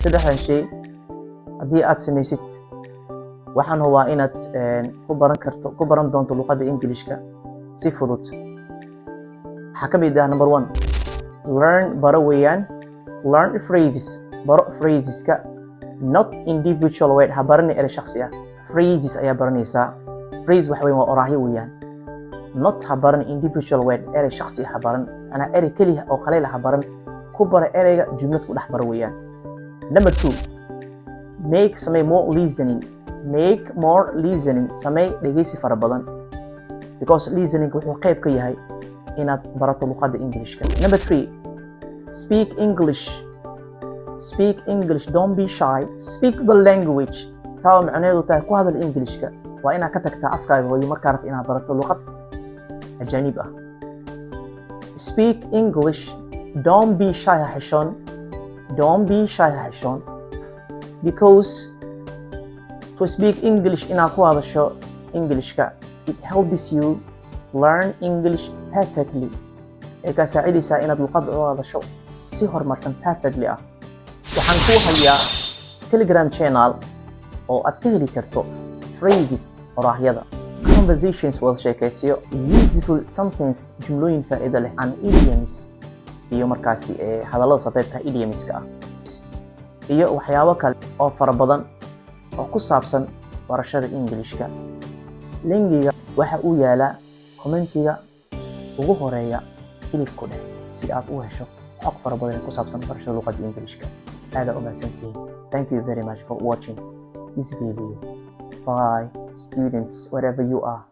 saddexdan shay haddii aad samaysid waxaan hubaa inaad ku baran doonto luqadda Englishka si fudud. waxaa ka mid ah number 1 baro weeyaan learn phrases baro phraseska not individual word ha barani eray shakhsi ah phrases ayaa baranaysaa phrase waxa weeyaan waa oraahyo weeyaan not ha baran individual word eray shakhsi ha baran ana eray kaliya oo qaleel ha baran ku bara erayga jumlad ku dhex baro weeyaan. number 2 make more listening samee dhegeysi fara badan because listening wuxuu qayb ka yahay inaad barato luqadda Englishka. number 3 speak English don't be shy speak the language taa macnaheedu tahay ku hadal Englishka waa inaad ka tagtaa afkaaga hooyo markaa rabto inaad barato luqad ajaanib ah. speak English don't be shy ha xishoon because to speak English inaad ku hadasho Englishka it helps you learn English perfectly ee ka saacidaysaa inaad luqadda u hadasho si horumarsan perfectly ah. waxaan ku hayaa Telegram channel oo aad ka heli karto phrases oraahyada conversations wada sheekaysiyo useful sentence jumlooyin faa'iido leh and idioms iyo markaasi hadallada sabeebka idiomska ah iyo waxyaabo kale oo fara badan oo ku saabsan barashada Englishka. linkiga waxa uu yaalaa commentiga ugu horeeya click ku dheh si aad u hesho xog fara badan oo ku saabsan barashada luqadda Englishka. aad u mahadsantihiin. Thank you very much for watching this video. Bye students wherever you are.